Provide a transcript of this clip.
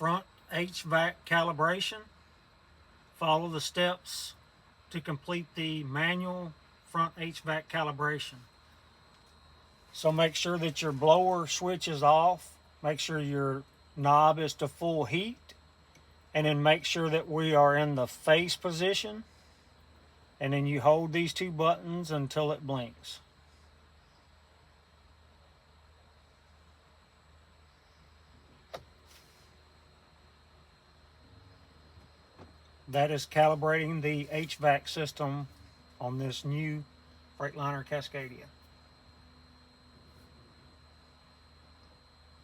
front HVAC calibration. Follow the steps to complete the manual front HVAC calibration. So make sure that your blower switch is off. Make sure your knob is to full heat. And then make sure that we are in the face position. And then you hold these two buttons until it blinks. That is calibrating the HVAC system on this new Freightliner Cascadia.